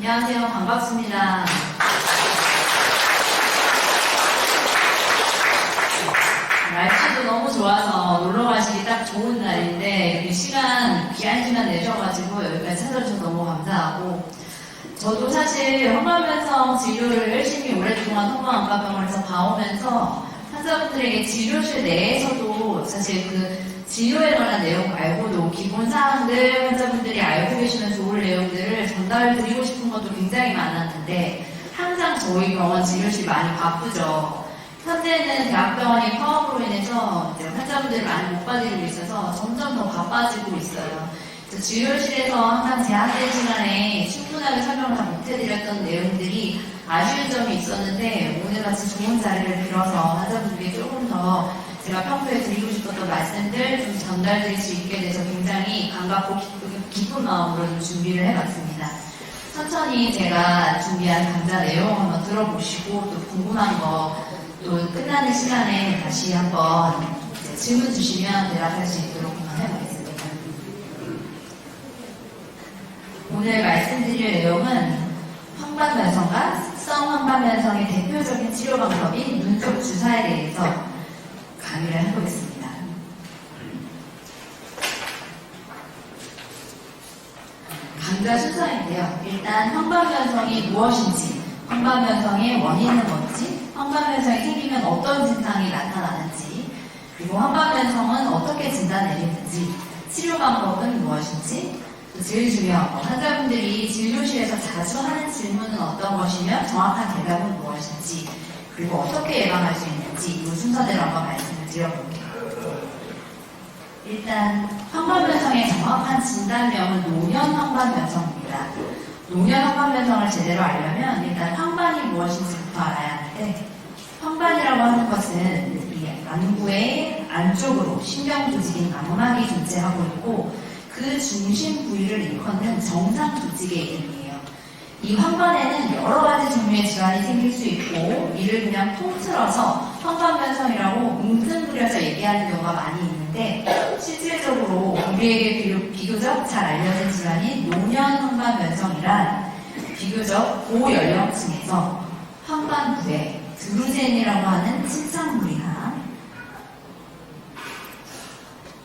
안녕하세요. 반갑습니다. 날씨도 너무 좋아서 놀러 가시기 딱 좋은 날인데 귀한 시간 내셔가지고 여기까지 찾아주셔서 너무 감사하고, 저도 사실 황반변성 진료를 열심히 오랫동안 성모안과병원에서 봐오면서 환자분들에게 진료실 내에서도 사실 그 진료에 관한 내용 말고도 기본 사항들 환자분들이 알고 계시면 좋을 내용들을 전달드리고 싶은 것도 굉장히 많았는데, 항상 저희 병원 진료실이 많이 바쁘죠. 현재는 대학병원이 파업으로 인해서 이제 환자분들을 많이 못 받이고 있어서 점점 더 바빠지고 있어요. 진료실에서 항상 제한된 시간에 충분하게 설명을 다 못해드렸던 내용들이 아쉬운 점이 있었는데, 오늘같이 좋은 자리를 빌어서 환자분들께 조금 더 제가 평소에 드리고 싶었던 말씀들 좀 전달드릴 수 있게 돼서 굉장히 반갑고 기쁜 마음으로 좀 준비를 해봤습니다. 천천히 제가 준비한 강좌 내용 한번 들어보시고, 또 궁금한 거 또 끝나는 시간에 다시 한번 질문 주시면 대답할 수 있도록 한번 해보겠습니다. 오늘 말씀드릴 내용은 황반변성과 습성 황반변성의 대표적인 치료 방법인 눈쪽 주사에 대해서 강의를 해보겠습니다. 강좌 순서인데요. 일단 황반변성이 무엇인지, 황반변성의 원인은 뭔지, 황반변성이 생기면 어떤 증상이 나타나는지, 그리고 황반변성은 어떻게 진단내리는지, 치료 방법은 무엇인지, 또 제일 중요한 거, 환자분들이 진료실에서 자주 하는 질문은 어떤 것이며 정확한 대답은 무엇인지, 그리고 어떻게 예방할 수 있는지, 이 순서대로 한번 말씀을 드려볼게요. 일단 황반변성의 정확한 진단명은 노년 황반변성입니다. 노년 황반변성을 제대로 알려면 일단 황반이 무엇인지부터 알아야 하는데, 황반이라고 하는 것은 이 안구의 안쪽으로 신경조직인 망막이 존재하고 있고, 그 중심 부위를 일컫는 정상조직의 이름이에요. 이 황반에는 여러 가지 종류의 질환이 생길 수 있고, 이를 그냥 통틀어서 황반변성이라고 뭉뚱그려서 얘기하는 경우가 많이 있는데, 실질적으로 우리에게 비교적 잘 알려진 질환인 노년 황반변성이란 비교적 고연령층에서 황반부에 드루젠이라고 하는 침착물이나,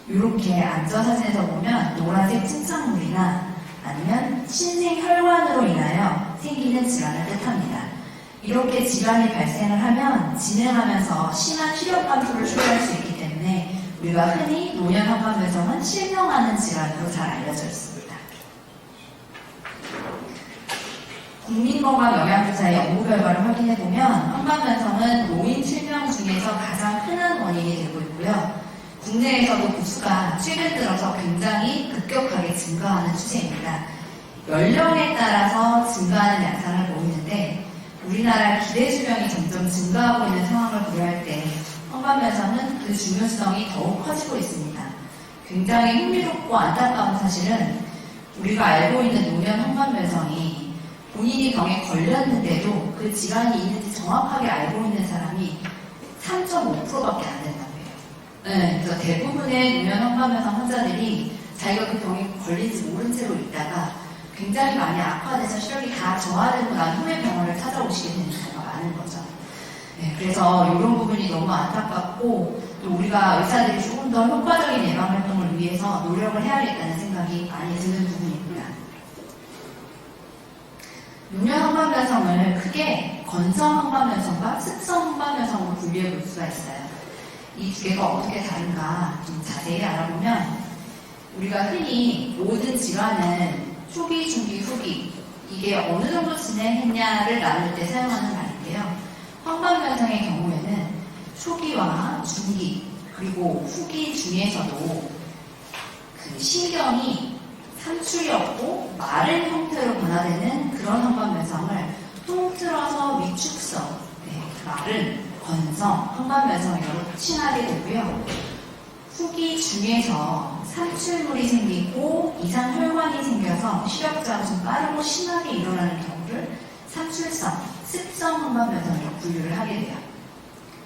이렇게 안전 사진에서 보면 노란색 침착물이나 아니면 신생혈관으로 인하여 생기는 질환을 뜻합니다. 이렇게 질환이 발생을 하면 진행하면서 심한 시력 감소를 초래할 수 있기 때문에 우리가 흔히 노년 황반변성은 실명하는 질환으로 잘 알려져 있습니다. 국민건강영양조사의 연구 결과를 확인해보면 황반변성은 노인 실명 중에서 가장 흔한 원인이 되고 있고요. 국내에서도 그 수가 최근 들어서 굉장히 급격하게 증가하는 추세입니다. 연령에 따라서 증가하는 양상을 보이는데, 우리나라 기대수명이 점점 증가하고 있는 상황을 고려할 때 황반변성은 그 중요성이 더욱 커지고 있습니다. 굉장히 흥미롭고 안타까운 사실은 우리가 알고 있는 노년 황반변성이 본인이 병에 걸렸는데도 그 질환이 있는지 정확하게 알고 있는 사람이 3.5%밖에 안 된다고 해요. 네, 그래서 대부분의 노년 황반변성 환자들이 자기가 그 병에 걸린지 모른 채로 있다가 굉장히 많이 악화돼서 시력이 다 저하되고 난 후에 병원을 찾아오시게 되는 경우가 많은 거죠. 네, 그래서 이런 부분이 너무 안타깝고, 또 우리가 의사들이 조금 더 효과적인 예방 활동을 위해서 노력을 해야겠다는 생각이 많이 드는 부분입니다. 노년 황반변성을 크게 건성 황반변성과 습성 황반변성으로 분류해 볼 수가 있어요. 이 두 개가 어떻게 다른가 좀 자세히 알아보면, 우리가 흔히 모든 질환은 초기, 중기, 후기, 이게 어느 정도 진행했냐를 나눌 때 사용하는 말인데요. 황반변성의 경우에는 초기와 중기, 그리고 후기 중에서도 그 신경이 산출이 없고 마른 형태로 변화되는 그런 황반변성을 통틀어서 위축성, 마른, 건성, 황반변성이라고 칭하게 되고요. 후기 중에서 산출물이 생기고 이상 혈관이 생겨서 시력자가 좀 빠르고 심하게 일어나는 경우를 산출성, 습성 황반변성이라고 분류를 하게 돼요.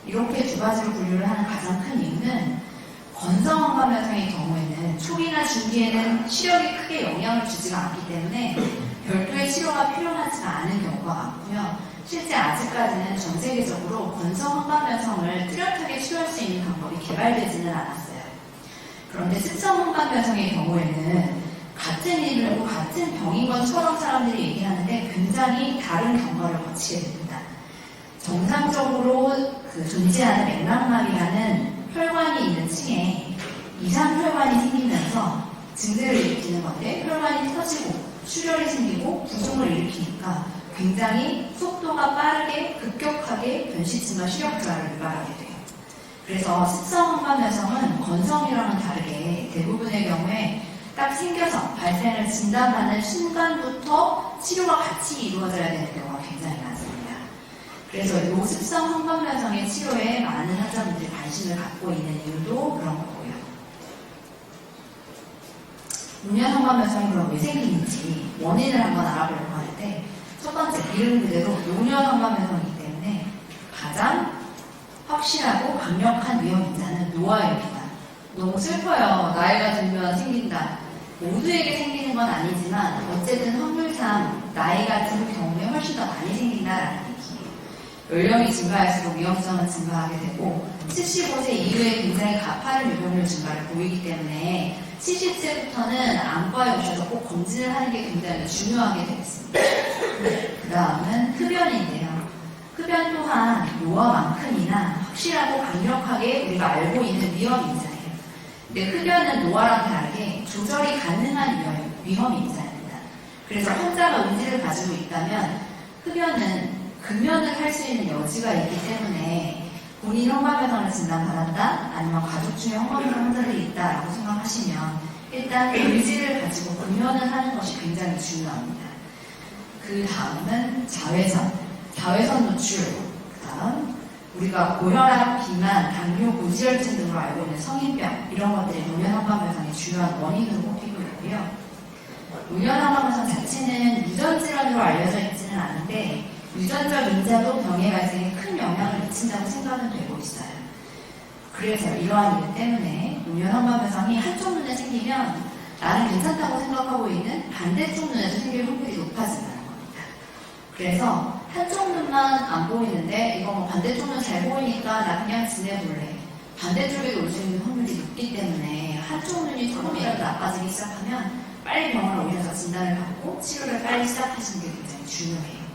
이렇게 두 가지로 분류를 하는 가장 큰 이유는, 건성 황반변성의 경우에는 초기나 중기에는 시력에 크게 영향을 주지가 않기 때문에 별도의 치료가 필요하지가 않은 경우가 많고요. 실제 아직까지는 전 세계적으로 건성 황반변성을 뚜렷하게 치료할 수 있는 방법이 개발되지는 않았어요. 그런데 습성 황반변성의 경우에는 같은 이름이고 같은 병인 것처럼 사람들이 얘기하는데 굉장히 다른 경과를 거치게 됩니다. 정상적으로 존재하는 맥락막이라는 혈관이 있는 층에 이상혈관이 생기면서 증세를 일으키는 건데 혈관이 터지고 출혈이 생기고 부종을 일으키니까 굉장히 속도가 빠르게 급격하게 변시증과 시력저하를 유발하게 돼요. 그래서 습성 황반변성은 건성이랑은 다르게 대부분의 경우에 딱 생겨서 발생을 진단받는 순간부터 치료가 같이 이루어져야 되는 경우가 굉장히 많습니다. 그래서 이 습성 황반변성의 치료에 많은 환자분들이 관심을 갖고 있는 이유도 그런 거고요. 노년 황반변성이 그럼 왜 생기는지 원인을 한번 알아보려고 하는데 첫 번째, 이름 그대로 노년 황반변성이기 때문에 가장 확실하고 강력한 위험인자는 노화입니다. 너무 슬퍼요. 나이가 들면 생긴다. 모두에게 생기는 건 아니지만 어쨌든 확률상 나이가 든 경우에 훨씬 더 많이 생긴다라는 얘기예요. 연령이 증가할수록 위험성은 증가하게 되고 75세 이후에 굉장히 가파른 유병률 증가를 보이기 때문에 70세부터는 안과에 오셔서 꼭 검진을 하는 게 굉장히 중요하게 되겠습니다. 그 다음은 흡연인데요. 흡연 또한 노화만큼이나 확실하고 강력하게 우리가 알고 있는 위험인자예요. 근데 흡연은 노화랑 다르게 조절이 가능한 위험인자입니다. 그래서 환자가 의지를 가지고 있다면 흡연은 금연을 할 수 있는 여지가 있기 때문에 본인 황반변성을 진단받았다 아니면 가족 중에 황반변성 환자들이 있다라고 생각하시면 일단 의지를 가지고 금연을 하는 것이 굉장히 중요합니다. 그 다음은 자외선 노출, 그 다음 우리가 고혈압, 비만, 당뇨, 고지혈증 등으로 알고 있는 성인병 이런 것들이 노년 황반변성의 주요한 원인으로 꼽히고 있고요. 노년 황반변성 자체는 유전질환으로 알려져 있지는 않은데 유전적 인자도 병의 발생에 큰 영향을 미친다고 생각은 되고 있어요. 그래서 이러한 이유 때문에 노년 황반변성이 한쪽 눈에 생기면 나는 괜찮다고 생각하고 있는 반대쪽 눈에도 생길 확률이 높아진다는 겁니다. 그래서 한쪽 눈만 안 보이는데 이거 뭐 반대쪽 눈 잘 보이니까 나 그냥 지내볼래. 반대쪽에도 올 수 있는 확률이 높기 때문에 한쪽 눈이 조금이라도 나빠지기 시작하면 빨리 병원을 오셔서 진단을 받고 치료를 빨리 시작하시는 게 굉장히 중요해요.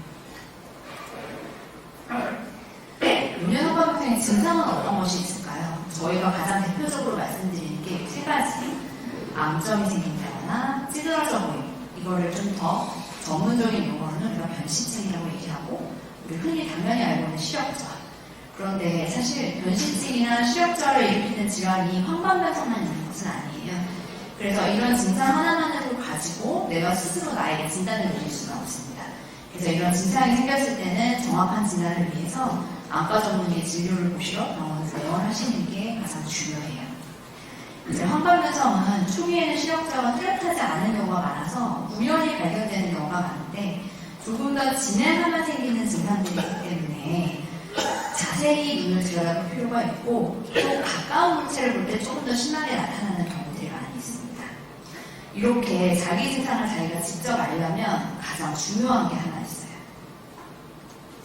노년 황반변성의 증상은 어떤 것이 있을까요? 저희가 가장 대표적으로 말씀드리는 게 세 가지. 암점이 생긴다거나 찌들어져 보임. 이거를 좀 더 전문적인 용어로는 우리가 변시증이라고 얘기하고 우리 흔히 당연히 알고 있는 시력저하. 그런데 사실 변시증이나 시력저하를 일으키는 질환이 황반변성만 있는 것은 아니에요. 그래서 이런 증상 하나하나를 가지고 내가 스스로 나에게 진단을 내릴 수가 없습니다. 그래서 이런 증상이 생겼을 때는 정확한 진단을 위해서 안과 전문의의 진료를 보시러 병원에서 내원하시는 게 가장 중요해요. 이제 황반변성은 초기에는 시력저하가 뚜렷하지 않은 경우가 많아서 우연히 발견되는 경우가 많은데 조금 더 진행하면 생기는 증상들이기 때문에 자세히 눈을 들여다볼 필요가 있고 또 가까운 물체를 볼 때 조금 더 심하게 나타나는 경우들이 많이 있습니다. 이렇게 자기 증상을 자기가 직접 알려면 가장 중요한 게 하나 있어요.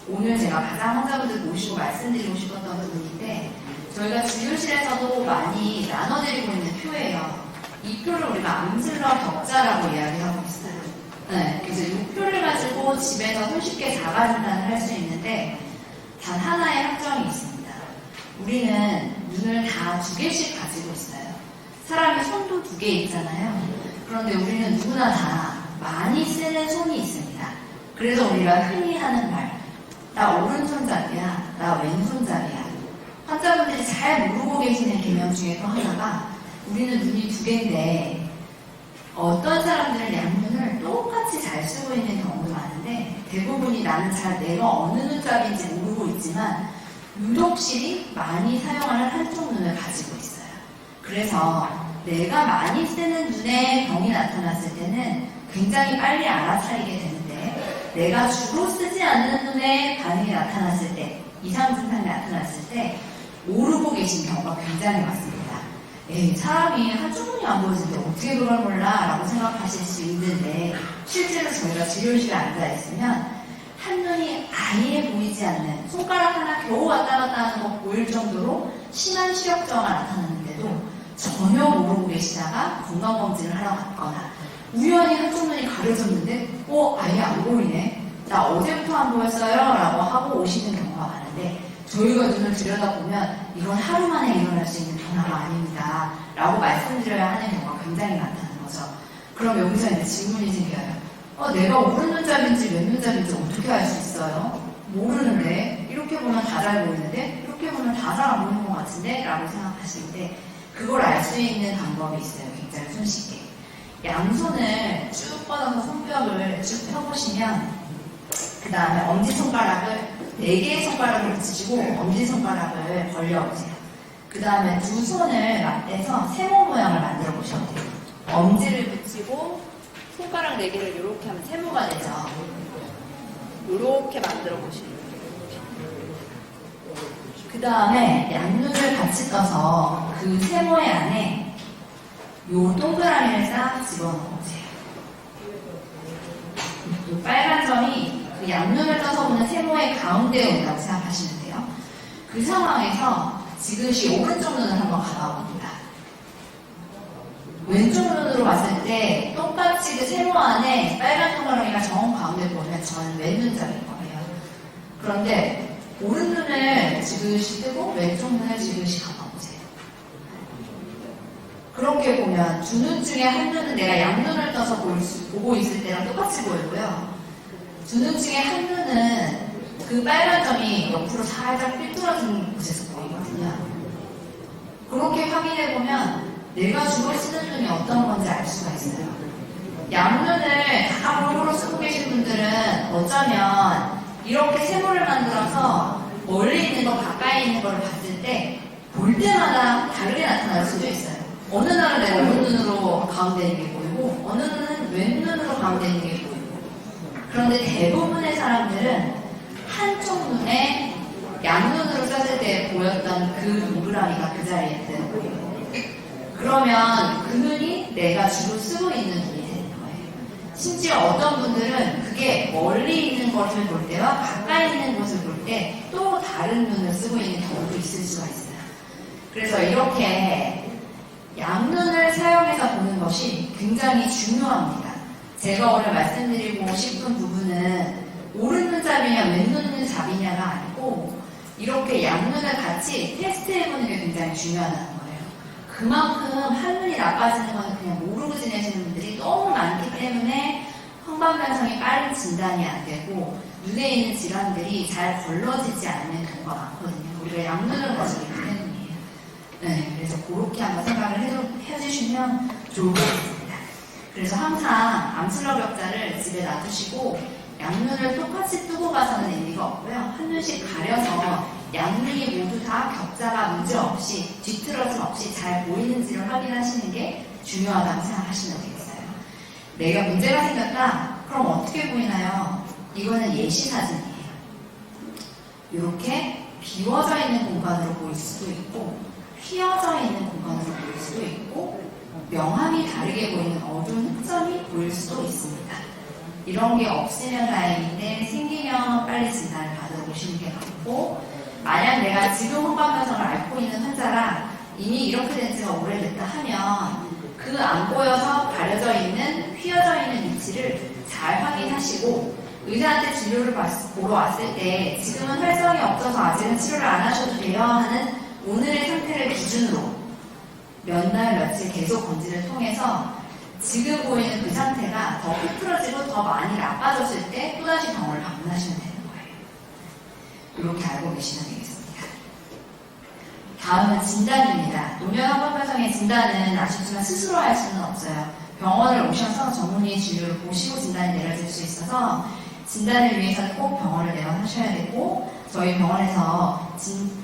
오늘 제가 가장 환자분들 모시고 말씀드리고 싶었던 부분인데 저희가 진료실에서도 많이 나눠드리고 있는 표예요. 이 표를 우리가 암슬러 격자라고 이야기하고 있어요. 네, 그래서 이 표를 가지고 집에서 손쉽게 자가 진단을 할 수 있는데 단 하나의 함정이 있습니다. 우리는 눈을 다 2개씩 가지고 있어요. 사람의 손도 2개 있잖아요. 그런데 우리는 누구나 다 많이 쓰는 손이 있습니다. 그래서 우리가 흔히 하는 말, 나 오른손잡이야, 나 왼손잡이야. 환자분들이 잘 모르고 계시는 개념 중에 또 하나가 우리는 눈이 2개인데 어떤 사람들은 양눈을 똑같이 잘 쓰고 있는 경우도 많은데 대부분이 나는 잘 내가 어느 눈잡이인지 모르고 있지만 유독실이 많이 사용하는 한쪽 눈을 가지고 있어요. 그래서 내가 많이 쓰는 눈에 병이 나타났을 때는 굉장히 빨리 알아차리게 되는데 내가 주로 쓰지 않는 눈에 반응이 나타났을 때 이상 증상이 나타났을 때 모르고 계신 경우가 굉장히 많습니다. 에이, 사람이 한쪽 눈이 안 보여지는데 어떻게 그걸 몰라? 라고 생각하실 수 있는데 실제로 저희가 진료실에 앉아있으면 한눈이 아예 보이지 않는 손가락 하나 겨우 왔다 갔다 하는 거 보일 정도로 심한 시력저하가 나타났는데도 전혀 모르고 계시다가 건강검진을 하러 갔거나 우연히 한쪽 눈이 가려졌는데 아예 안 보이네. 나 어제부터 안 보였어요? 라고 하고 오시는 경우가 많은데 저희가 눈을 들여다보면 이건 하루 만에 일어날 수 있는 변화가 아닙니다. 라고 말씀드려야 하는 경우가 굉장히 많다는 거죠. 그럼 여기서 이제 질문이 생겨요. 내가 오른눈잡인지 왼눈잡인지 어떻게 알 수 있어요? 모르는데 이렇게 보면 다 잘 보이는데 이렇게 보면 다 잘 안 보이는 것 같은데? 라고 생각하실 때 그걸 알 수 있는 방법이 있어요. 굉장히 손쉽게. 양손을 쭉 뻗어서 손뼉을 쭉 펴보시면 그 다음에 엄지손가락을 4개의 손가락을 붙이시고 엄지손가락을 벌려보세요. 그 다음에 두 손을 맞대서 세모 모양을 만들어 보셔도 돼요. 엄지를 붙이고 손가락 4개를 이렇게 하면 세모가 되죠. 이렇게 만들어 보시면 돼요. 그 다음에 양눈을 같이 떠서 그 세모의 안에 요 동그라미를 싹 집어넣어 보세요. 이 빨간 점이 그 양눈을 떠서 보는 세모의 가운데에 온다고 생각하시면 돼요. 그 상황에서 지그시 오른쪽 눈을 한번 감아봅니다. 왼쪽 눈으로 봤을 때 똑같이 그 세모 안에 빨간 동그라미가 정 가운데 보면 저는 왼눈잡일 거예요. 그런데 오른눈을 지그시 뜨고 왼쪽 눈을 지그시 감아보세요. 그렇게 보면 두 눈 중에 한 눈은 내가 양눈을 떠서 보고 있을 때랑 똑같이 보이고요. 두 눈 중에 한 눈은 그 빨간 점이 옆으로 살짝 삐뚤어진 곳에서 보이거든요. 그렇게 확인해보면 내가 주로 쓰는 눈이 어떤 건지 알 수가 있어요. 양눈을 다 골고루 쓰고 계신 분들은 어쩌면 이렇게 세모를 만들어서 멀리 있는 거 가까이 있는 거를 봤을 때 볼 때마다 다르게 나타날 수도 있어요. 어느 날은 내가 오른눈으로 가운데 있는 게 보이고 어느 눈은 왼눈으로 가운데 있는 게 보이고 그런데 대부분의 사람들은 한쪽 눈에 양눈으로 쐈을 때 보였던 그 동그라미가 그 자리에 있는 거예요. 그러면 그 눈이 내가 주로 쓰고 있는 눈이 되는 거예요. 심지어 어떤 분들은 그게 멀리 있는 것을 볼 때와 가까이 있는 것을 볼 때 또 다른 눈을 쓰고 있는 경우도 있을 수가 있어요. 그래서 이렇게 양눈을 사용해서 보는 것이 굉장히 중요합니다. 제가 오늘 말씀드리고 싶은 부분은 오른눈잡이냐 왼눈잡이냐가 아니고 이렇게 양눈을 같이 테스트해보는 게 굉장히 중요하다는 거예요. 그만큼 한눈이 나빠지는 건 그냥 모르고 지내시는 분들이 너무 많기 때문에 황반변성이 빨리 진단이 안 되고 눈에 있는 질환들이 잘 걸러지지 않는 경우가 많거든요. 우리가 양눈을 가지기 때문이에요. 네, 그래서 그렇게 한번 생각을 해주시면 좋을 것 같습니다. 그래서 항상 암슬러 격자를 집에 놔두시고 양눈을 똑같이 뜨고 가서는 의미가 없고요. 한 눈씩 가려서 양눈이 모두 다 격자가 문제 없이 뒤틀어짐 없이 잘 보이는지를 확인하시는 게 중요하다고 생각하시면 되겠어요. 내가 문제가 생겼다? 그럼 어떻게 보이나요? 이거는 예시 사진이에요. 이렇게 비워져 있는 공간으로 보일 수도 있고 휘어져 있는 공간으로 보일 수도 있고 명암이 다르게 보이는 어두운 흑점이 보일 수도 있습니다. 이런 게 없으면 다행인데 생기면 빨리 진단을 받아보시는 게 맞고 만약 내가 지금 황반변성을 앓고 있는 환자라 이미 이렇게 된 지가 오래됐다 하면 그 안 보여서 가려져 있는 휘어져 있는 위치를 잘 확인하시고 의사한테 진료를 보러 왔을 때 지금은 활성이 없어서 아직은 치료를 안 하셔도 돼요 하는 오늘의 상태를 기준으로 몇 날 며칠 계속 검진을 통해서 지금 보이는 그 상태가 더 흐트러지고 더 많이 나빠졌을 때 또다시 병원을 방문하시면 되는 거예요. 이렇게 알고 계시면 되겠습니다. 다음은 진단입니다. 노면 황반변성의 진단은 아쉽지만 스스로 할 수는 없어요. 병원을 오셔서 전문의 진료를 보시고 진단이 내려질 수 있어서 진단을 위해서는 꼭 병원을 내원하셔야 되고 저희 병원에서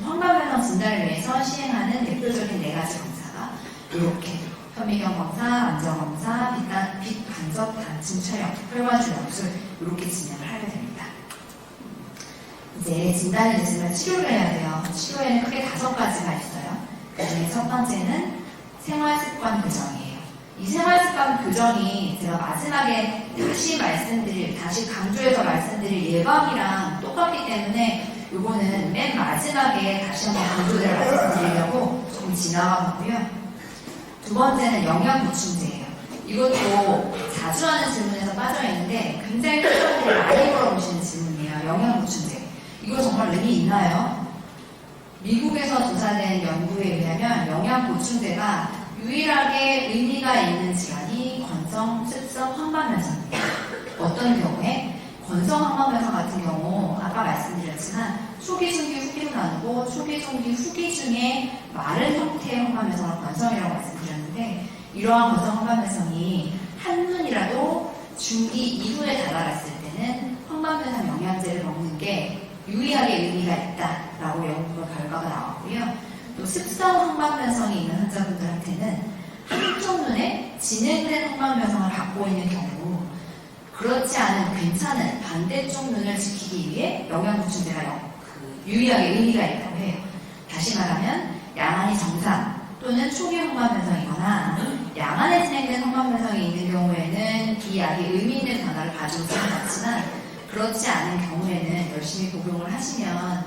황반변성 진단을 위해서 시행하는 대표적인 4가지 검사가 이렇게 현미경 검사, 안정 검사, 빛 간접 단층 촬영, 혈관 주염술 이렇게 진행을 하게 됩니다. 이제 진단이 됐으면 치료를 해야 돼요. 치료에는 크게 5가지가 있어요. 그 중에 첫 번째는 생활습관 교정이에요. 이 생활습관 교정이 제가 마지막에 다시 강조해서 말씀드릴 예방이랑 똑같기 때문에 요거는 맨 마지막에 다시 한번 강조를 말씀드리려고 조금 지나가 보고요. 두 번째는 영양 보충제예요. 이것도 자주 하는 질문에서 빠져있는데 굉장히 학생들이 많이 물어보시는 질문이에요. 영양 보충제. 이거 정말 의미 있나요? 미국에서 조사된 연구에 의하면 영양 보충제가 유일하게 의미가 있는 질환이 건성, 습성, 황반변성입니다. 어떤 경우에? 건성 황반변성 같은 경우 아까 말씀드렸지만 초기, 중기, 후기로 나누고 초기, 중기, 후기 중에 마른 형태의 황반변성을 건성이라고 말씀드렸는데 이러한 건성 황반변성이 한눈이라도 중기 이후에 달아갔을 때는 황반변성 영양제를 먹는 게 유의하게 의미가 있다라고 연구 결과가 나왔고요. 또 습성 황반변성이 있는 환자분들한테는 한쪽 눈에 진행된 황반변성을 갖고 있는 경우 그렇지 않은 괜찮은 반대쪽 눈을 지키기 위해 영양보충제가 유의하게 의미가 있다고 해요. 다시 말하면 양안이 정상 또는 초기 황반변성이거나 양안에 진행된 황반변성이 있는 경우에는 이 약이 의미 있는 변화를 가져오지는 않지만 그렇지 않은 경우에는 열심히 복용을 하시면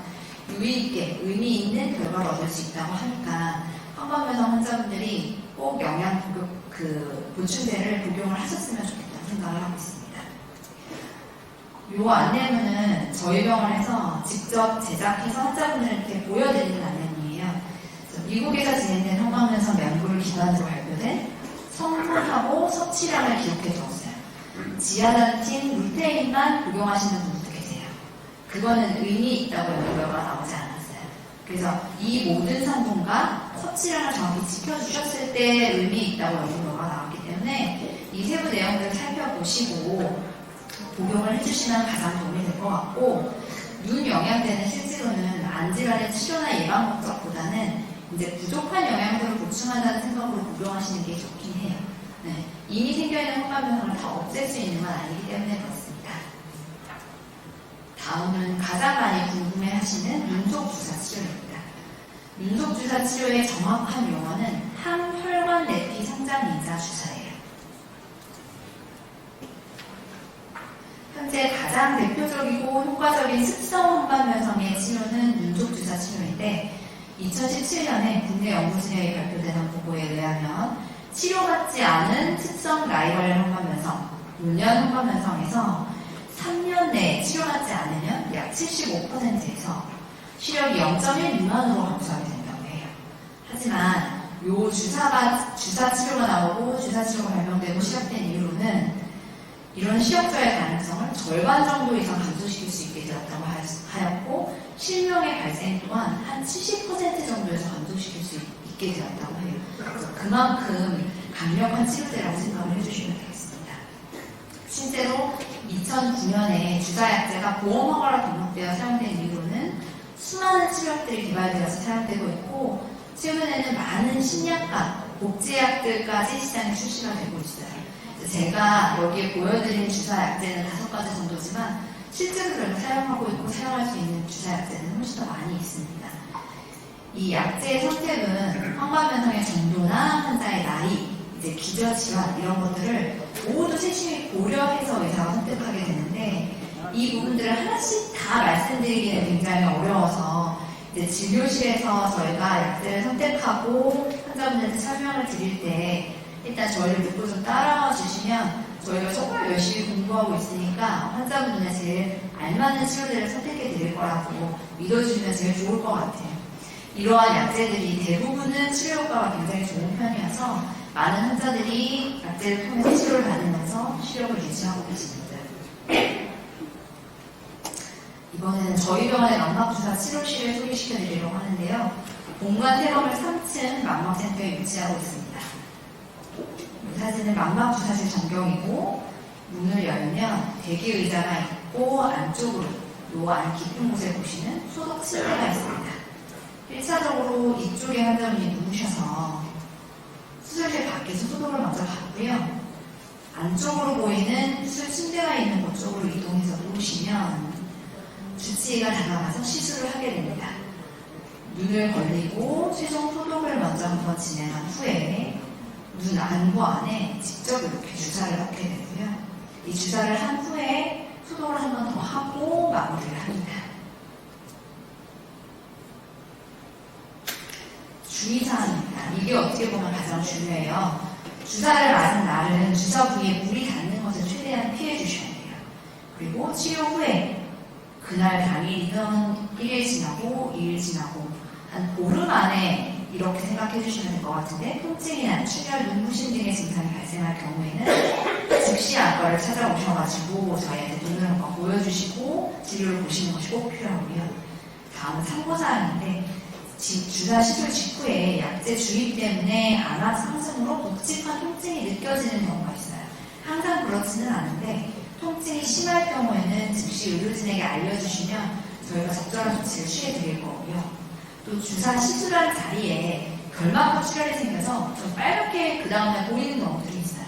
유의있게 의미 있는 결과를 얻을 수 있다고 하니까 황반변성 환자분들이 꼭 영양 보충제를 복용을 하셨으면 좋겠다는 생각을 하고 있습니다. 이 안내문은 저희 병원에서 직접 제작해서 환자분들한테 보여드리는 안내문이에요. 미국에서 진행된 황반변성 연구를 기반으로 발표된 성분하고 섭취량을 기록해 두었어요. 지아다틴, 루테인만 복용하시는 분들도 계세요. 그거는 의미 있다고 연구가 나오지 않았어요. 그래서 이 모든 성분과 섭취량을 정확히 지켜주셨을 때 의미 있다고 연구가 나왔기 때문에 이 세부 내용들을 살펴보시고 복용을 해주시면 가장 도움이 될 것 같고 눈 영양제는 실제로는 안질환의 치료나 예방 목적보다는 이제 부족한 영양소를 보충한다는 생각으로 복용하시는 게 좋긴 해요. 네. 이미 생겨있는 황반변성을 다 없앨 수 있는 건 아니기 때문에 그렇습니다. 다음은 가장 많이 궁금해하시는 눈속주사 치료입니다. 눈속주사 치료의 정확한 용어는 항혈관 내피 성장인자 주사예요. 현재 가장 대표적이고 효과적인 습성 황반변성의 치료는 눈속주사 치료인데 2017년에 국내 연구진에 발표된 한 보고에 의하면 치료받지 않은 습성 라이벌 황반변성, 노년 황반변성에서 3년 내에 치료받지 않으면 약 75%에서 시력이 0.1 미만으로 감소하게 된다고 해요. 하지만 요 주사 치료가 나오고 주사 치료가 발명되고 시작된 이후로는 이런 시력저의 가능성을 절반 정도 이상 감소시킬 수 있게 되었다고 하였고 실명의 발생 또한 한 70% 정도에서 감소시킬 수 있게 되었다고 해요. 그래서 그만큼 강력한 치료제라고 생각을 해주시면 되겠습니다. 실제로 2009년에 주사약제가 보험허가로 등록되어 사용된 이후로는 수많은 치료약들이 개발되어서 사용되고 있고 최근에는 많은 신약과 복제약들까지 시장에 출시가 되고 있어요. 제가 여기에 보여드린 주사약제는 5가지 정도지만 실제로 저희가 사용하고 있고 사용할 수 있는 주사약제는 훨씬 더 많이 있습니다. 이 약제의 선택은 황반변성의 정도나 환자의 나이, 이제 기저질환 이런 것들을 모두 세심히 고려해서 의사가 선택하게 되는데 이 부분들을 하나씩 다 말씀드리기는 굉장히 어려워서 이제 진료실에서 저희가 약제를 선택하고 환자분들한테 설명을 드릴 때 일단 저희를 듣고 좀 따라와 주시면 저희가 정말 열심히 공부하고 있으니까 환자분 눈에 제일 알맞는 치료제를 선택해 드릴 거라고 믿어주시면 제일 좋을 것 같아요. 이러한 약제들이 대부분은 치료 효과가 굉장히 좋은 편이어서 많은 환자들이 약제를 통해서 치료를 받으면서 시력을 유지하고 계십니다. 이번에는 저희 병원의 망막주사 치료실을 소개시켜 드리려고 하는데요. 본관 태범을 3층 망막센터에 위치하고 있습니다. 이 사진은 망막주사실 전경이고 문을 열면 대기 의자가 있고 안쪽으로 요 안 깊은 곳에 보시는 소독 침대가 있습니다. 1차적으로 이쪽에 환자분이 누우셔서 수술실 밖에서 소독을 먼저 받고요. 안쪽으로 보이는 수술 침대가 있는 곳 쪽으로 이동해서 누우시면 주치의가 다가가서 시술을 하게 됩니다. 눈을 벌리고 최종 소독을 먼저 한번 진행한 후에 눈 안구 안에 직접 이렇게 주사를 넣게 되고요. 이 주사를 한 후에 소독을 한 번 더 하고 마무리를 합니다. 주의사항입니다. 이게 어떻게 보면 가장 중요해요. 주사를 맞은 날은 주사 부위에 물이 닿는 것을 최대한 피해 주셔야 돼요. 그리고 치료 후에 그날 당일이든 1일 지나고 2일 지나고 한 보름 안에 이렇게 생각해 주시면 될 것 같은데 통증이나 출혈, 눈부심 등의 증상이 발생할 경우에는 즉시 안과를 찾아오셔가지고 저희한테 눈을 한번 보여주시고 진료를 보시는 것이 꼭 필요하고요. 다음은 참고사항인데 주사 시술 직후에 약제 주입 때문에 안압 상승으로 묵직한 통증이 느껴지는 경우가 있어요. 항상 그렇지는 않은데 통증이 심할 경우에는 즉시 의료진에게 알려주시면 저희가 적절한 조치를 취해드릴 거고요. 또 주사 시술한 자리에 결막부 출혈이 생겨서 좀 빨갛게 그 다음에 보이는 경우들이 있어요.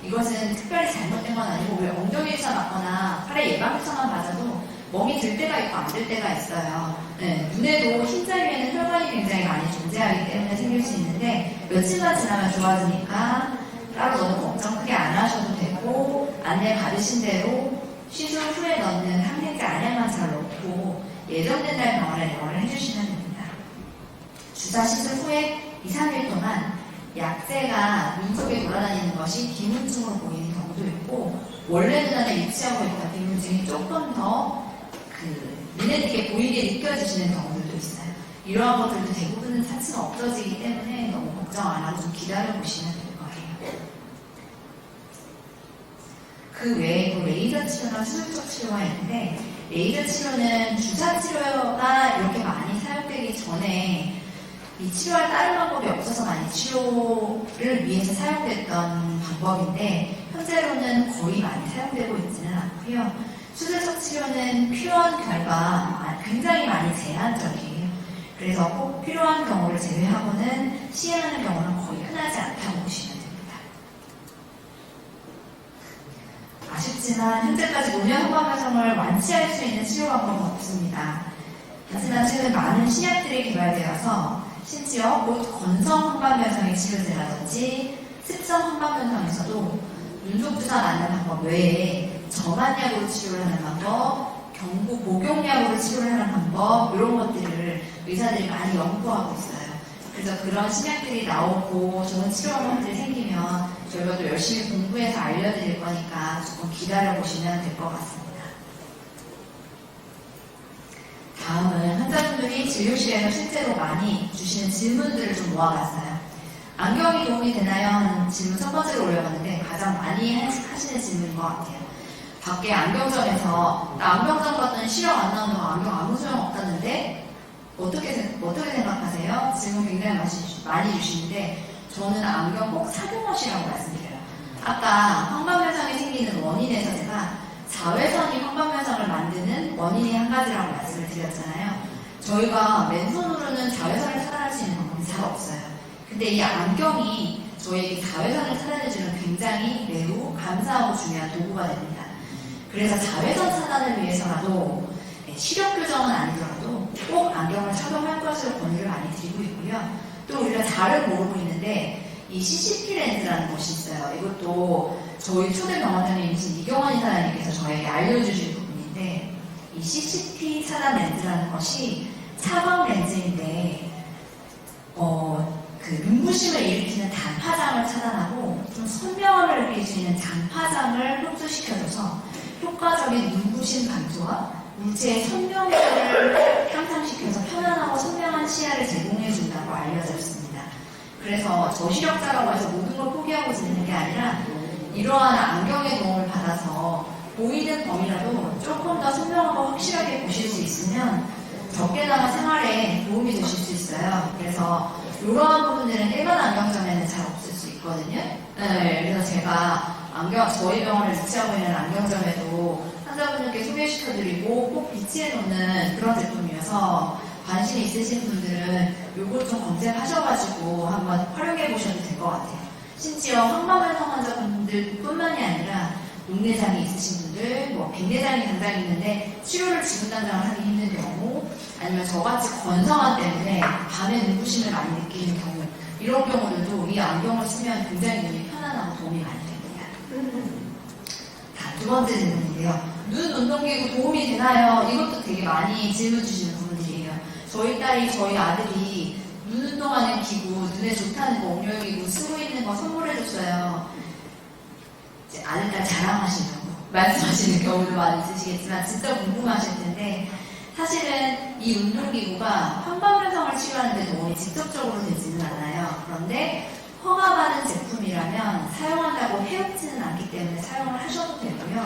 이것은 특별히 잘못된 건 아니고 우리 엉덩이 주사 맞거나 팔에 예방주사만 맞아도 멍이 들 때가 있고 안 들 때가 있어요. 네, 눈에도 흰자리에는 혈관이 굉장히 많이 존재하기 때문에 생길 수 있는데 며칠만 지나면 좋아지니까 따로 너무 걱정 크게 안 하셔도 되고 안내 받으신 대로 시술 후에 넣는 항생제 안약만 잘 넣고 예정된 날 병원에 내원을 해주시면 됩니다. 주사 시술 후에 2, 3일 동안 약제가 눈 속에 돌아다니는 것이 비문증으로 보이는 경우도 있고 원래 눈 안에 위치하고 있던 비문증이 조금 더 눈에 띄게 보이게 느껴지시는 경우들도 있어요. 이러한 것들도 대부분은 차치가 없어지기 때문에 너무 걱정 안 하고 좀 기다려보시면 될 거예요. 그 외에 또 레이저 치료나 수술적 치료가 있는데 레이저 치료는 주사 치료가 이렇게 많이 사용되기 전에 이 치료할 다른 방법이 없어서 많이 치료를 위해서 사용됐던 방법인데 현재로는 거의 많이 사용되고 있지는 않고요. 수술적 치료는 필요한 결과 굉장히 많이 제한적이에요. 그래서 꼭 필요한 경우를 제외하고는 시행하는 경우는 거의 흔하지 않다고 보시면 됩니다. 아쉽지만 현재까지 노년 후반면성을 완치할 수 있는 치료 방법은 없습니다. 하지만 최근 많은 신약들이 개발되어서 심지어 곧 건성 후반면성의 치료제라든지 습성 후반면성에서도 눈속주사 맞는 방법 외에 점안약으로 치료를 하는 방법, 경구 목용약으로 치료를 하는 방법 이런 것들을 의사들이 많이 연구하고 있어요. 그래서 그런 신약들이 나오고 좋은 치료 방법들이 생기면 저희가 또 열심히 공부해서 알려드릴 거니까 조금 기다려보시면 될 것 같습니다. 다음은 환자분들이 진료실에서 실제로 많이 주시는 질문들을 좀 모아봤어요. 안경이 도움이 되나요? 하는 질문 첫 번째로 올려봤는데 가장 많이 하시는 질문인 것 같아요. 밖에 안경점에서 나 안경점 갔더니 시력 안 나온다고 안경 아무 소용 없다는데 어떻게 생각하세요? 질문 굉장히 많이 주시는데 저는 안경 꼭 착용하시라고 말씀드려요. 아까 황반면성이 생기는 원인에서 제가 자외선이 황반면성을 만드는 원인이 한 가지라고 말씀을 드렸잖아요. 저희가 맨손으로는 자외선을 차단할 수 있는 방법이 잘 없어요. 근데 이 안경이 저희에게 자외선을 차단해주는 굉장히 매우 감사하고 중요한 도구가 됩니다. 그래서 자외선 차단을 위해서라도 시력 교정은 아니더라도 꼭 안경을 착용할 것으로 권유를 많이 드리고 있고요. 또 우리가 잘은 모르고 있는데 이 CCP 렌즈라는 것이 있어요. 이것도 저희 초대 병원장님이신 이경원 이사장님께서 저에게 알려주신 부분인데 이 CCP 차단 렌즈라는 것이 차광 렌즈인데 그 눈부심을 일으키는 단파장을 차단하고 좀 선명함을 느낄 수 있는 장파장을 흡수시켜줘서 효과적인 눈부심 감소와 물체의 선명도를 향상시켜서 편안하고 선명한 시야를 제공해준다고 알려져 있습니다. 그래서 저시력자라고 해서 모든 걸 포기하고 지내는 게 아니라 이러한 안경의 도움을 받아서 보이는 범위라도 조금 더 선명하고 확실하게 보실 수 있으면 적게나마 생활에 도움이 되실 수 있어요. 그래서 이러한 부분들은 일반 안경점에는 잘 없을 수 있거든요. 네, 그래서 제가 저희 병원을 위치하고 있는 안경점에도 환자분들께 소개시켜드리고 꼭 비치해 놓는 그런 제품이어서 관심이 있으신 분들은 요거 좀 검색하셔가지고 한번 활용해 보셔도 될 것 같아요. 심지어 황반면성 환자분들 뿐만이 아니라 녹내장이 있으신 분들, 빈내장이 당장 있는데 치료를 지금 당장 하기 힘든 경우, 아니면 아니면 저같이 건성화 때문에 밤에 눈부심을 많이 느끼는 경우, 이런 경우들도 이 안경을 쓰면 굉장히 눈이 편안하고 도움이 많이 됩니다. 자, 두 번째 질문인데요. 눈 운동기구 도움이 되나요? 이것도 되게 많이 질문 주시는 부분들이에요. 저희 딸이, 저희 아들이 눈 운동하는 기구, 눈에 좋다는 거, 옹혈기구 쓰고 있는 거 선물해줬어요. 이제 아들, 딸 자랑하시려고 말씀하시는 경우도 많이 있으시겠지만 진짜 궁금하실 텐데, 사실은 이 운동기구가 황반변성을 치료하는 데 도움이 직접적으로 되지는 않아요. 그런데 허가받은 제품이라면 사용한다고 해롭지는 않기 때문에 사용을 하셔도 되고요.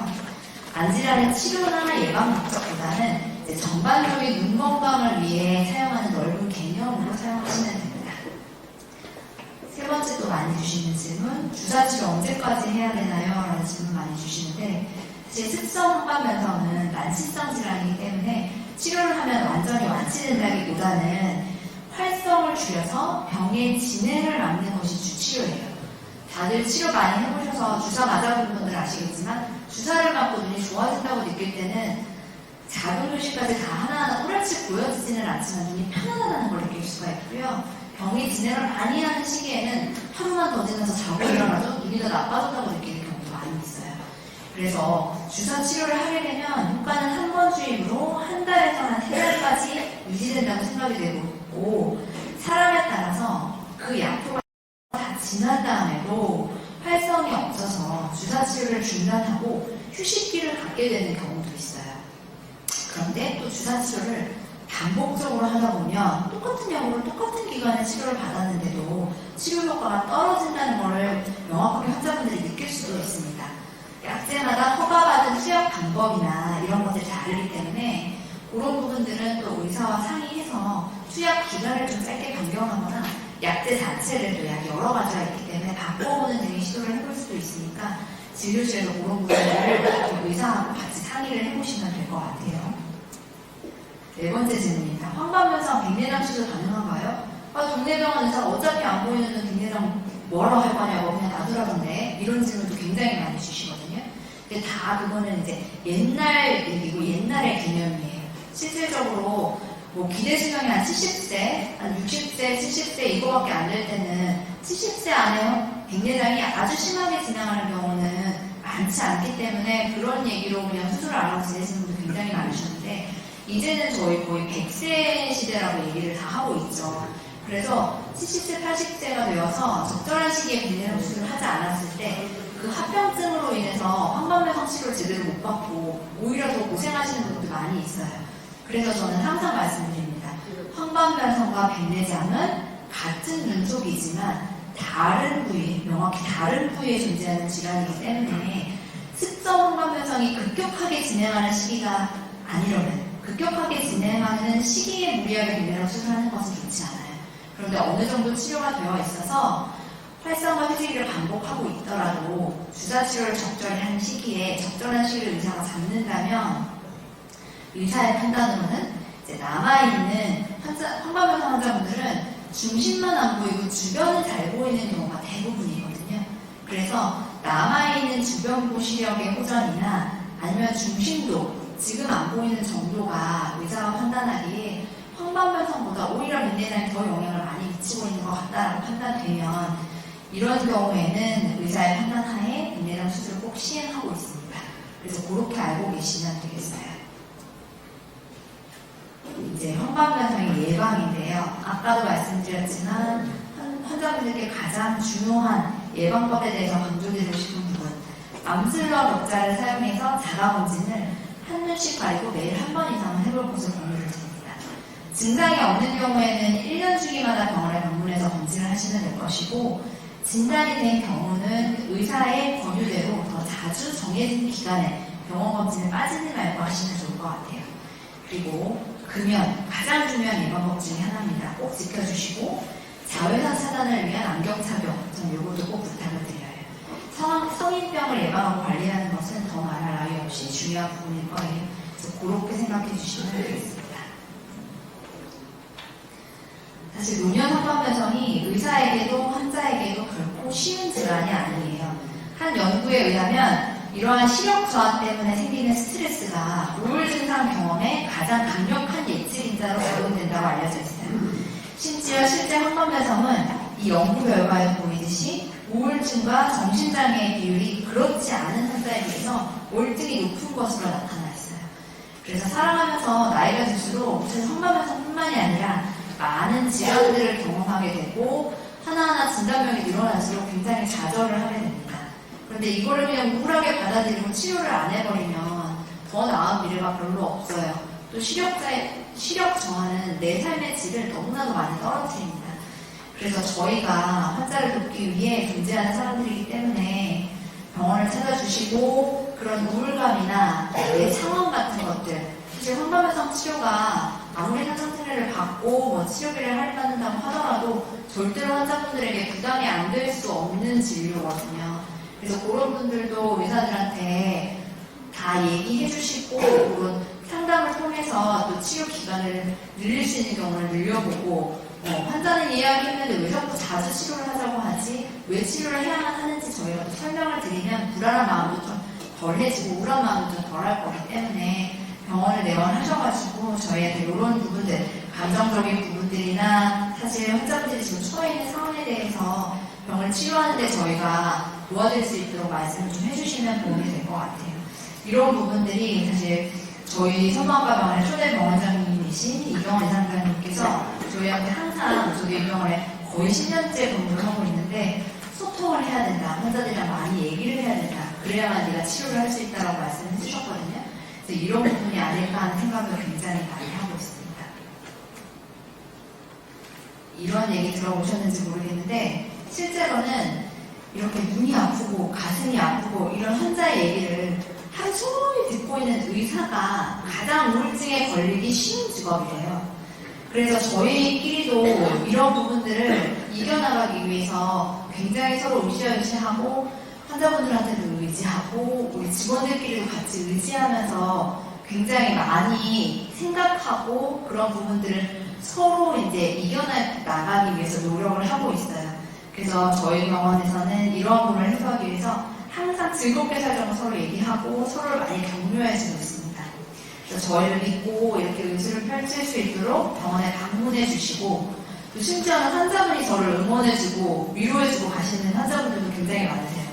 안질환의 치료나 예방 목적보다는 이제 전반적인 눈 건강을 위해 사용하는 넓은 개념으로 사용하시면 됩니다. 세 번째 또 많이 주시는 질문, 주사 치료 언제까지 해야 되나요? 라는 질문 많이 주시는데, 사실 습성 황반변성은 만시성 질환이기 때문에 치료를 하면 완전히 완치된다기보다는 활성을 줄여서 병의 진행을 막는 것이 주치료예요. 다들 치료 많이 해보셔서 주사 맞아본 분들 아시겠지만, 주사를 맞고 눈이 좋아진다고 느낄 때는 작은 글씨까지 다 하나하나 또렷이 보여지지는 않지만 눈이 편안하다는 걸 느낄 수가 있고요. 병이 진행을 많이 하는 시기에는 하루만 더 지나서 자고 일어나도 눈이 더 나빠졌다고 느끼는 경우도 많이 있어요. 그래서 주사 치료를 하게 되면 효과는 한 번 주입으로 한 달에서 한 3달까지 유지된다고 생각이 되고 있고, 사람에 따라서 그 약효가 다 지난 다음에도 활성이 없어서 주사 치료를 중단하고 휴식기를 갖게 되는 경우도 있어요. 그런데 또 주사 치료를 반복적으로 하다 보면 똑같은 약으로 똑같은 기간에 치료를 받았는데도 치료 효과가 떨어진다는 것을 명확하게 환자분들이 느낄 수도 있습니다. 약제마다 허가받은 투약 방법이나 이런 것들이 다르기 때문에 그런 부분들은 또 의사와 상의해서 투약 기간을 좀 짧게 변경하거나 약제 자체를 또 약이 여러 가지가 있기 때문에 바꿔보는 등의 시도를 해볼 수도 있으니까 진료실에서 그런 부분들을 의사하고 같이 상의를 해보시면 될 것 같아요. 네 번째 질문입니다. 황반변성 백내장 수술 가능한가요? 동네 병원에서 어차피 안 보이는 눈 백내장 뭐라고 할 거냐고 그냥 놔두라던데, 이런 질문도 굉장히 많이 주시거든요. 근데 다 그거는 이제 옛날 얘기고 옛날의 개념이에요. 실질적으로 뭐 기대 수명이 한 70세, 한 60세, 70세 이거밖에 안 될 때는 70세 안에 백내장이 아주 심하게 진행하는 경우는 많지 않기 때문에 그런 얘기로 그냥 수술을 안 하고 지내시는 분들 굉장히 많으셨는데, 이제는 저희 거의 100세 시대라고 얘기를 다 하고 있죠. 그래서 70세, 80세가 되어서 적절한 시기에 백내장 수술을 하지 않았을 때 그 합병증으로 인해서 황반변성 치료를 제대로 못 받고 오히려 더 고생하시는 분들도 많이 있어요. 그래서 저는 항상 말씀드립니다. 황반변성과 백내장은 같은 눈속이지만 다른 부위, 명확히 다른 부위에 존재하는 질환이기 때문에 습성 황반변성이 급격하게 진행하는 시기가 아니라면 급격하게 진행하는 시기에 무리하게 백내장 수술하는 것은 좋지 않아요. 그런데 어느 정도 치료가 되어 있어서 활성화 휴지기를 반복하고 있더라도 주사 치료를 적절히 하는 시기에 적절한 시기를 의사가 잡는다면 의사의 판단으로는 이제 남아있는 황반변성 환자분들은 중심만 안 보이고 주변은 잘 보이는 경우가 대부분이거든요. 그래서 남아있는 주변부 시력의 호전이나 아니면 중심도 지금 안 보이는 정도가 의사가 판단하기에 황반변성보다 오히려 백내장이 더 영향을 많이 미치고 있는 것 같다라고 판단되면 이런 경우에는 의사의 판단하에 백내장 수술을 꼭 시행하고 있습니다. 그래서 그렇게 알고 계시면 되겠어요. 이제 황반변성의 예방인데요. 아까도 말씀드렸지만 환자분들께 가장 중요한 예방법에 대해서 강조드리고 싶은 부분, 암슬러 벽자를 사용해서 자가검진을 한 눈씩 가리고 매일 한 번 이상은 해볼 것을 권유를 드립니다. 증상이 없는 경우에는 1년 주기마다 병원에 방문해서 검진을 하시면 될 것이고, 진단이 된 경우는 의사의 권유대로 더 자주 정해진 기간에 병원 검진을 빠지지 말고 하시면 좋을 것 같아요. 그리고 금연, 가장 중요한 예방법 중에 하나입니다. 꼭 지켜주시고, 자외선 차단을 위한 안경 착용, 전 요것도 꼭 부탁을 드려요. 성인병을 예방하고 관리하는 것은 더 말할 나위 없이 중요한 부분일 거예요. 그래서 그렇게 생각해 주시면 되겠습니다. 사실 노년 황반변성이 의사에게도 환자에게도 결코 쉬운 질환이 아니에요. 한 연구에 의하면 이러한 시력 저하 때문에 생기는 스트레스가 우울 증상 경험에 가장 강력한 예측 인자로 작용된다고 알려져 있어요. 심지어 실제 황반변성은 이 연구 결과에 보이듯이 우울증과 정신장애의 비율이 그렇지 않은 환자에 비해서 월등히 높은 것으로 나타나 있어요. 그래서 살아가면서 나이가 들수록 황반변성뿐만이 아니라 많은 질환들을 경험하게 되고 하나하나 진단명이 늘어날수록 굉장히 좌절을 하게 됩니다. 그런데 이거를 그냥 우울하게 받아들이고 치료를 안 해버리면 더 나은 미래가 별로 없어요. 또 시력 저하는 내 삶의 질을 너무나도 많이 떨어뜨립니다. 그래서 저희가 환자를 돕기 위해 존재하는 사람들이기 때문에 병원을 찾아주시고 그런 우울감이나 내 상황 같은 것들, 사실 황반변성 치료가 아무리 상상치료를 받고 뭐 치료비를 할인받는다고 하더라도 절대로 환자분들에게 부담이 안 될 수 없는 진료거든요. 그래서 그런 분들도 의사들한테 다 얘기해 주시고 그런 상담을 통해서 또 치료 기간을 늘릴 수 있는 경우를 늘려보고 환자는 이야기했는데 왜 자꾸 자주 치료를 하자고 하지? 왜 치료를 해야만 하는지 저희가 또 설명을 드리면 불안한 마음도 좀 덜해지고 우울한 마음도 좀 덜할 거기 때문에 병원을 내원하셔가지고 저희한테 이런 부분들, 감정적인 부분들이나 사실 환자분들이 지금 처해 있는 상황에 대해서 병을 치료하는데 저희가 도와줄 수 있도록 말씀을 좀 해주시면 도움이 될 것 같아요. 이런 부분들이 사실 저희 성모학과병원의 초대 병원장님이신 이경원 이사장님께서 저희한테 항상 저도 이 병원에 거의 10년째 근무를 하고 있는데 소통을 해야 된다. 환자들이랑 많이 얘기를 해야 된다. 그래야만 네가 치료를 할 수 있다고 말씀을 해주셨거든요. 그래서 이런 부분이 아닐까 하는 생각을 굉장히 많이 하고 있습니다. 이런 얘기 들어보셨는지 모르겠는데 실제로는 이렇게 눈이 아프고 가슴이 아프고 이런 환자의 얘기를 하루 종일 듣고 있는 의사가 가장 우울증에 걸리기 쉬운 직업이래요. 그래서 저희끼리도 이런 부분들을 이겨나가기 위해서 굉장히 서로 으쌰으쌰하고 환자분들한테도 의지하고 우리 직원들끼리도 같이 의지하면서 굉장히 많이 생각하고 그런 부분들을 서로 이제 이겨나가기 위해서 노력을 하고 있어요. 그래서 저희 병원에서는 이런 부분을 해소하기 위해서 항상 즐겁게 살자고 서로 얘기하고 서로를 많이 격려해주고 있습니다. 그래서 저희를 믿고 이렇게 의술을 펼칠 수 있도록 병원에 방문해 주시고 또 심지어는 환자분이 저를 응원해주고 위로해주고 가시는 환자분들도 굉장히 많으세요.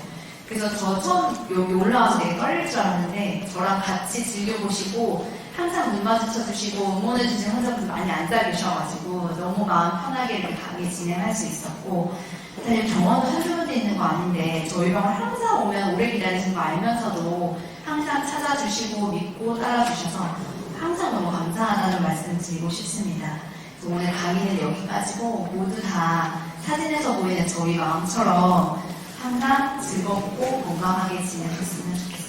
그래서 저 처음 여기 올라와서 되게 떨릴 줄 알았는데 저랑 같이 즐겨보시고 항상 눈 마주쳐주시고 응원해주시는 환자분들 많이 앉아 계셔가지고 너무 마음 편하게 이렇게 강의 진행할 수 있었고 사실 병원도 한두 군데 있는 거 아닌데 저희 병원 항상 오면 오래 기다리신 거 알면서도 항상 찾아주시고 믿고 따라주셔서 항상 너무 감사하다는 말씀 드리고 싶습니다. 그래서 오늘 강의는 여기까지고 모두 다 사진에서 보이는 저희 마음처럼 항상 즐겁고 건강하게 지내셨으면 좋겠습니다.